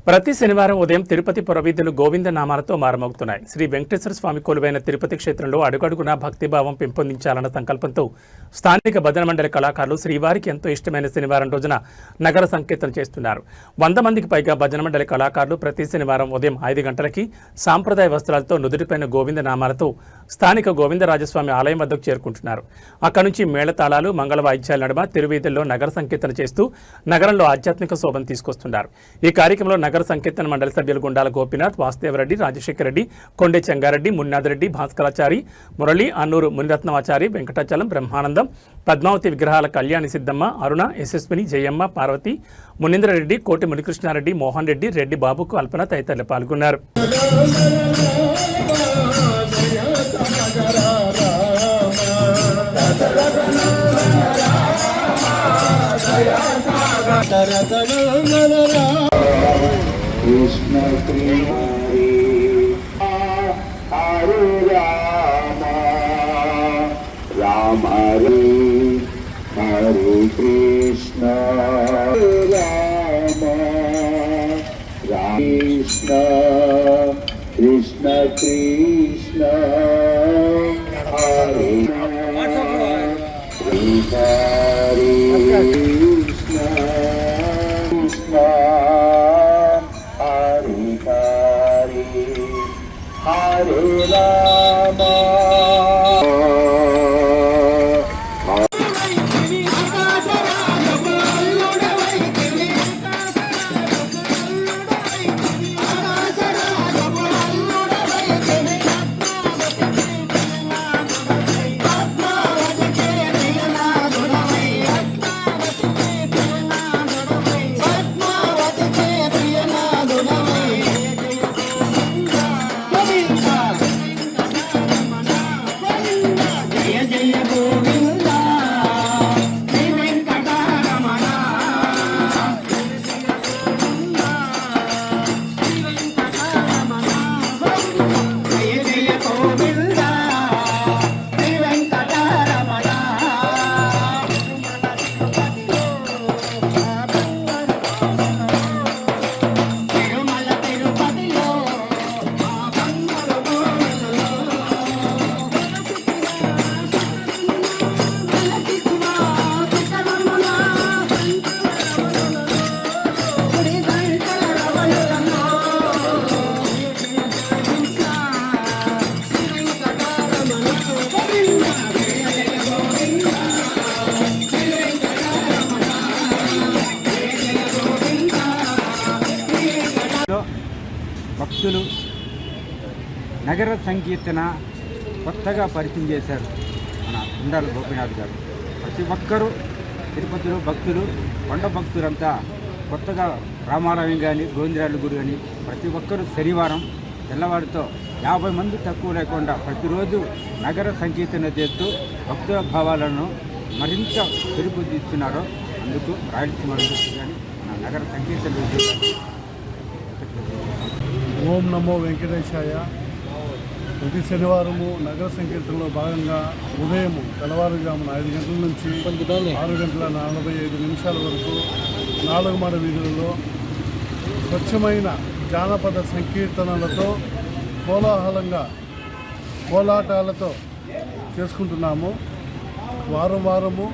ప్రతి శనివారం ఉదయం తిరుపతి పురవీధులు గోవింద నామాలతో మారుమోగుతున్నాయి. శ్రీ వెంకటేశ్వర స్వామి కొలువైన తిరుపతి క్షేత్రంలో అడుగడుగునా భక్తిభావం పెంపొందించాలన్న సంకల్పంతో స్థానిక భజన మండలి కళాకారులు శ్రీవారికి ఎంతో ఇష్టమైన శనివారం రోజున నగర సంకీర్తన చేస్తున్నారు. 100 మందికి పైగా భజన మండలి కళాకారులు ప్రతి శనివారం ఉదయం 5 గంటలకి సాంప్రదాయ వస్త్రాలతో నుదుటిపైన గోవింద నామాలతో స్థానిక గోవిందరాజస్వామి ఆలయం వద్దకు చేరుకుంటున్నారు. అక్కడి నుంచి మేళతాళాలు మంగళ వాయిద్యాల నడుమ తిరువీధుల్లో నగర సంకీర్తన చేస్తూ నగరంలో ఆధ్యాత్మిక శోభను తీసుకొస్తున్నారు. ఈ కార్యక్రమంలో నగర సంకీర్తన మండలి సభ్యులు గుండాల గోపీనాథ్, వాసుదేవరెడ్డి, రాజశేఖర రెడ్డి, కొండే చెంగారెడ్డి, మున్నాదిరెడ్డి, భాస్కరాచారి, మురళి, అన్నూరు మునిరత్నమాచారి, వెంకటాచలం, బ్రహ్మానందం, పద్మావతి విగ్రహాల కళ్యాణి సిద్ధమ్మ, అరుణ, యశస్విని, జయమ్మ, పార్వతి, మునీంద్రరెడ్డి, కోటి మునికృష్ణారెడ్డి, మోహన్ రెడ్డి, రెడ్డి బాబు, కల్పన తదితరులు పాల్గొన్నారు. కృష్ణ శ్రీహరి హరే రామ రామ హరే హరే కృష్ణ రామ కృష్ణ కృష్ణ కృష్ణ హరే హరే కృష్ణ కృష్ణ హరే రామ భక్తులు నగర సంకీర్తన కొత్తగా పరిచయం చేశారు మన గుండాల గోపీనాథ్ గారు. ప్రతి ఒక్కరూ తిరుపతిలో భక్తులు, కొండ భక్తులంతా కొత్తగా రామాలయం కానీ, గోవిందరాజుల గుడి కానీ ప్రతి ఒక్కరూ శనివారం తెల్లవారితో 50 మంది తక్కువ లేకుండా ప్రతిరోజు నగర సంకీర్తన చేస్తూ భక్తుల భావాలను మరింత పెరుగుదిస్తున్నారు. అందుకు రాయలసీమ కానీ మన నగర సంకీర్తన ఓం నమో వెంకటేశాయ. ప్రతి శనివారము నగర సంకీర్తనలో భాగంగా ఉదయం తెల్లవారుజామున 5 గంటల నుంచి 6:45 వరకు 4 మాడ వీధులలో స్వచ్ఛమైన జానపద సంకీర్తనలతో కోలాహలంగా కోలాటాలతో చేసుకుంటున్నాము. వారము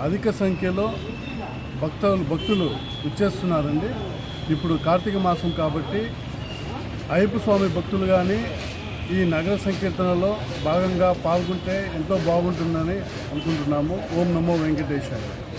అధిక సంఖ్యలో భక్తులు వచ్చేస్తున్నారండి. ఇప్పుడు కార్తీక మాసం కాబట్టి అయ్యప్ప స్వామి భక్తులు కానీ ఈ నగర సంకీర్తనలో భాగంగా పాల్గొంటే ఎంతో బాగుంటుందని అనుకుంటున్నాము. ఓం నమో వెంకటేశాయ.